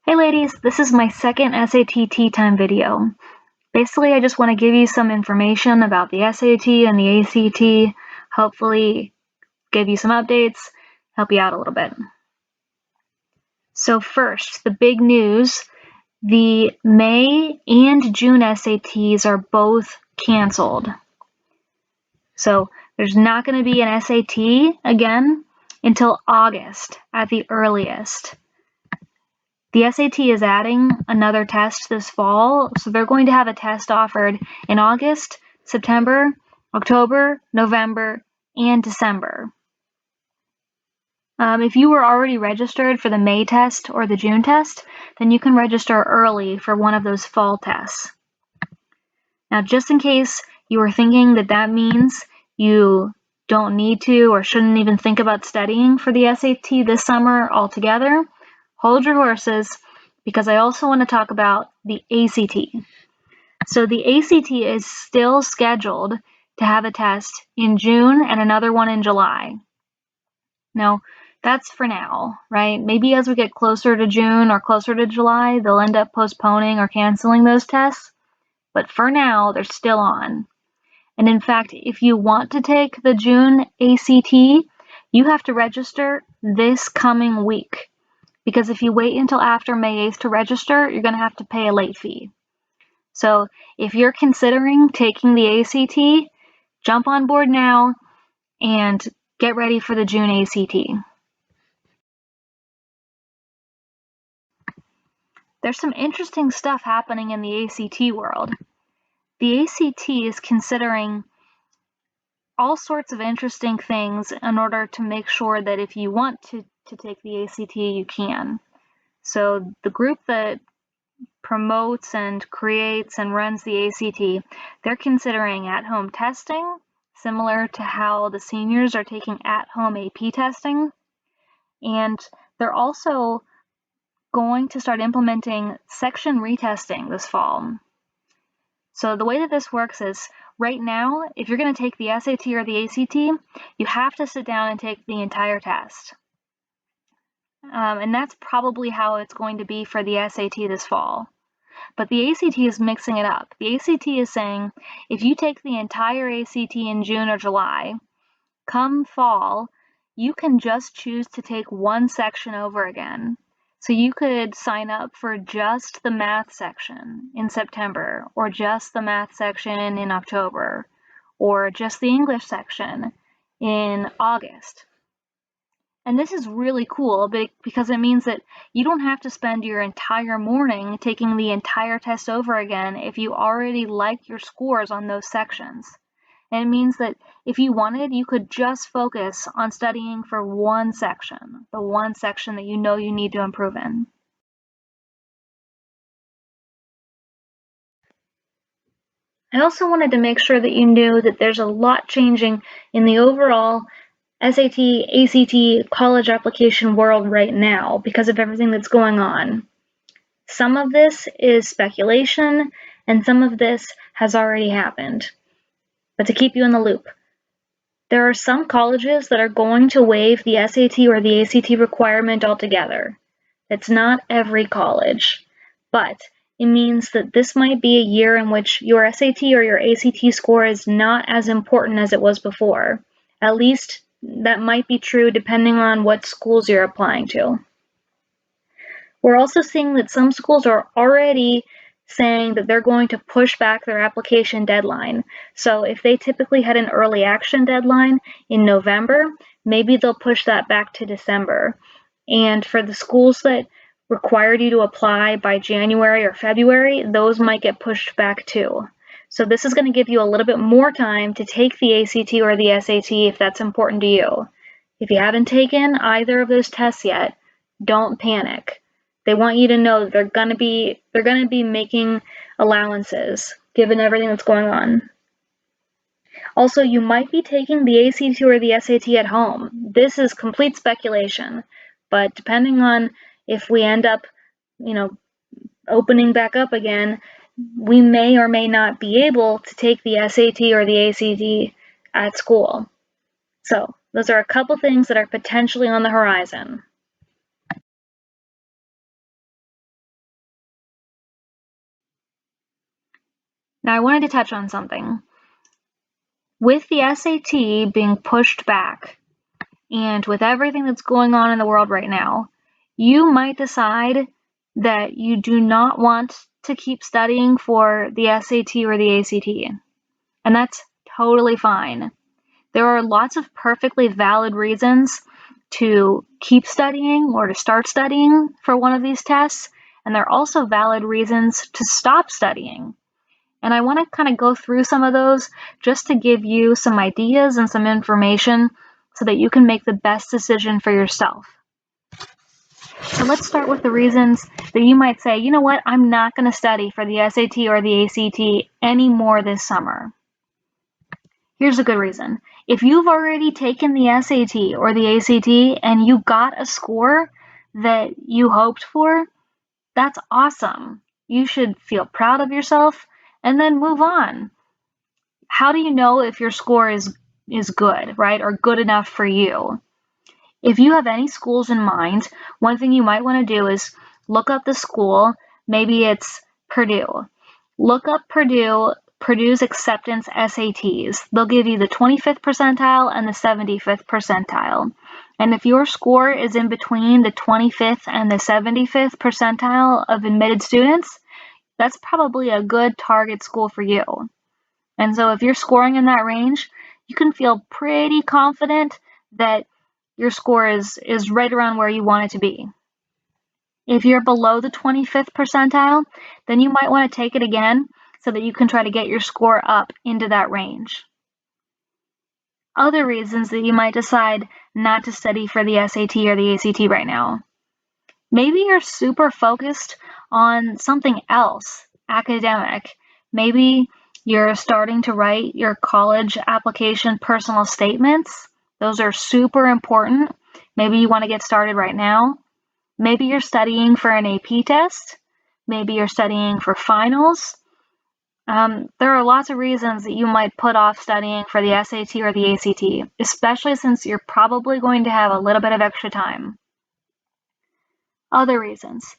Hey ladies, this is my second SAT tea time video. Basically, I just want to give you some information about the SAT and the ACT, hopefully give you some updates, help you out a little bit. So first, the big news, the May and June SATs are both canceled. So there's not going to be an SAT again until August at the earliest. The SAT is adding another test this fall, so they're going to have a test offered in August, September, October, November, and December. If you were already registered for the May test or the June test, then you can register early for one of those fall tests. Now, just in case you were thinking that that means you don't need to or shouldn't even think about studying for the SAT this summer altogether, hold your horses, because I also want to talk about the ACT. So the ACT is still scheduled to have a test in June and another one in July. Now, that's for now, right? Maybe as we get closer to June or closer to July, they'll end up postponing or canceling those tests. But for now, they're still on. And in fact, if you want to take the June ACT, you have to register this coming week. Because if you wait until after May 8th to register, you're going to have to pay a late fee. So if you're considering taking the ACT, jump on board now and get ready for the June ACT. There's some interesting stuff happening in the ACT world. The ACT is considering all sorts of interesting things in order to make sure that if you want to take the ACT, you can. So the group that promotes and creates and runs the ACT, they're considering at-home testing, similar to how the seniors are taking at-home AP testing. And they're also going to start implementing section retesting this fall. So the way that this works is, right now, if you're going to take the SAT or the ACT, you have to sit down and take the entire test. And that's probably how it's going to be for the SAT this fall. But the ACT is mixing it up. The ACT is saying, if you take the entire ACT in June or July, come fall, you can just choose to take one section over again. So you could sign up for just the math section in September, or just the math section in October, or just the English section in August. And this is really cool because it means that you don't have to spend your entire morning taking the entire test over again if you already like your scores on those sections. And it means that if you wanted, you could just focus on studying for one section, the one section that you know you need to improve in. I also wanted to make sure that you knew that there's a lot changing in the overall SAT, ACT, college application world right now because of everything that's going on. Some of this is speculation, and some of this has already happened. But to keep you in the loop, there are some colleges that are going to waive the SAT or the ACT requirement altogether. It's not every college, but it means that this might be a year in which your SAT or your ACT score is not as important as it was before. At least that might be true depending on what schools you're applying to. We're also seeing that some schools are already saying that they're going to push back their application deadline. So if they typically had an early action deadline in November, maybe they'll push that back to December. And for the schools that required you to apply by January or February, those might get pushed back too. So this is going to give you a little bit more time to take the ACT or the SAT if that's important to you. If you haven't taken either of those tests yet, don't panic. They want you to know that they're going to be making allowances given everything that's going on. Also, you might be taking the ACT or the SAT at home. This is complete speculation, but depending on if we end up, opening back up again, we may or may not be able to take the SAT or the ACT at school. So those are a couple things that are potentially on the horizon. Now, I wanted to touch on something. With the SAT being pushed back, and with everything that's going on in the world right now, you might decide that you do not want to keep studying for the SAT or the ACT. And that's totally fine. There are lots of perfectly valid reasons to keep studying or to start studying for one of these tests, and there are also valid reasons to stop studying. And I want to kind of go through some of those just to give you some ideas and some information so that you can make the best decision for yourself. So let's start with the reasons that you might say, you know what, I'm not going to study for the SAT or the ACT anymore this summer. Here's a good reason. If you've already taken the SAT or the ACT and you got a score that you hoped for, that's awesome. You should feel proud of yourself and then move on. How do you know if your score is good, right, or good enough for you? If you have any schools in mind, one thing you might want to do is look up the school. Maybe it's Purdue. Look up Purdue's acceptance SATs. They'll give you the 25th percentile and the 75th percentile. And if your score is in between the 25th and the 75th percentile of admitted students, that's probably a good target school for you. And so if you're scoring in that range, you can feel pretty confident that your score is right around where you want it to be. If you're below the 25th percentile, then you might want to take it again so that you can try to get your score up into that range. Other reasons that you might decide not to study for the SAT or the ACT right now. Maybe you're super focused on something else, academic. Maybe you're starting to write your college application personal statements. Those are super important. Maybe you want to get started right now. Maybe you're studying for an AP test. Maybe you're studying for finals. There are lots of reasons that you might put off studying for the SAT or the ACT, especially since you're probably going to have a little bit of extra time. Other reasons.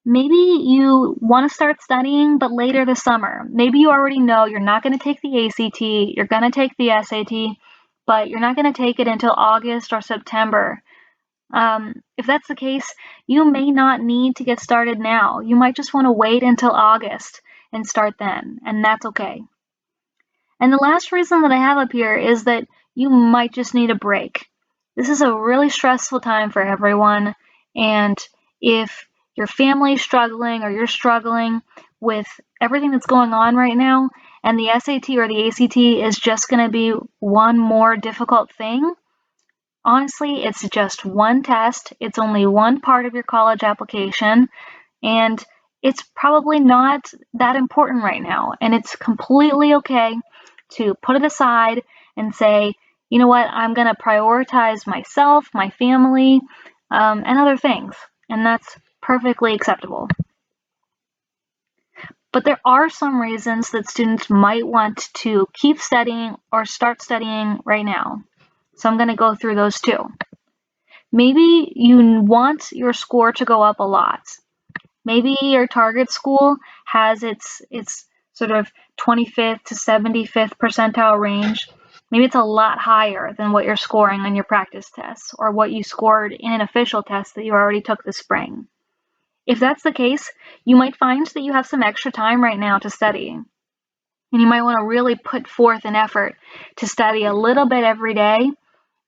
Maybe you want to start studying, but later this summer. Maybe you already know you're not going to take the ACT, you're going to take the SAT, but you're not going to take it until August or September. If that's the case, you may not need to get started now. You might just want to wait until August and start then, and that's okay. And the last reason that I have up here is that you might just need a break. This is a really stressful time for everyone, and if your family's struggling or you're struggling with everything that's going on right now, and the SAT or the ACT is just going to be one more difficult thing, honestly, it's just one test. It's only one part of your college application, and it's probably not that important right now. And it's completely okay to put it aside and say, you know what, I'm going to prioritize myself, my family, and other things. And that's perfectly acceptable. But there are some reasons that students might want to keep studying or start studying right now. So I'm going to go through those too. Maybe you want your score to go up a lot. Maybe your target school has its sort of 25th to 75th percentile range. Maybe it's a lot higher than what you're scoring on your practice tests or what you scored in an official test that you already took this spring. If that's the case, you might find that you have some extra time right now to study. And you might want to really put forth an effort to study a little bit every day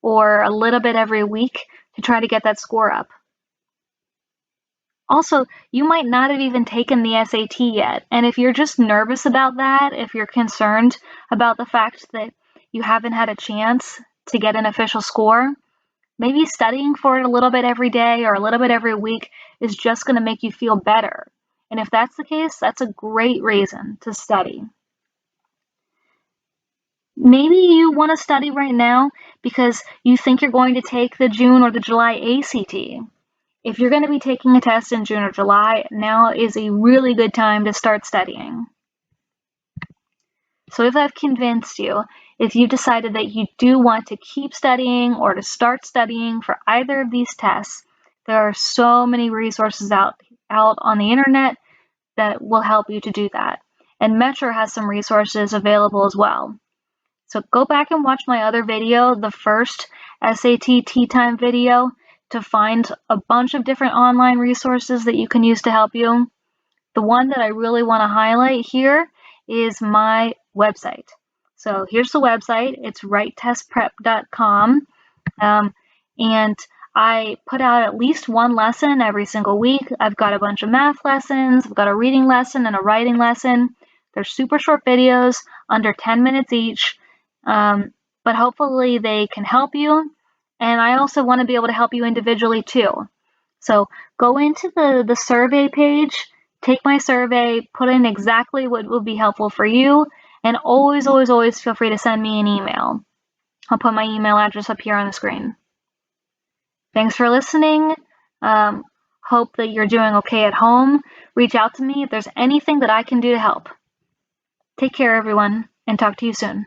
or a little bit every week to try to get that score up. Also, you might not have even taken the SAT yet, and if you're just nervous about that, if you're concerned about the fact that you haven't had a chance to get an official score, maybe studying for it a little bit every day or a little bit every week is just going to make you feel better. And if that's the case, that's a great reason to study. Maybe you want to study right now because you think you're going to take the June or the July ACT. If you're going to be taking a test in June or July, now is a really good time to start studying. So if I've convinced you, if you've decided that you do want to keep studying or to start studying for either of these tests, there are so many resources out on the internet that will help you to do that. and Metro has some resources available as well. So go back and watch my other video, the first SAT Teatime video, to find a bunch of different online resources that you can use to help you. The one that I really want to highlight here is my website. So here's the website. It's writetestprep.com. And I put out at least one lesson every single week. I've got a bunch of math lessons, I've got a reading lesson and a writing lesson. They're super short videos, under 10 minutes each, but hopefully they can help you. And I also want to be able to help you individually too. So go into the survey page, take my survey, put in exactly what will be helpful for you, and always, always, always feel free to send me an email. I'll put my email address up here on the screen. Thanks for listening. Hope that you're doing okay at home. Reach out to me if there's anything that I can do to help. Take care, everyone, and talk to you soon.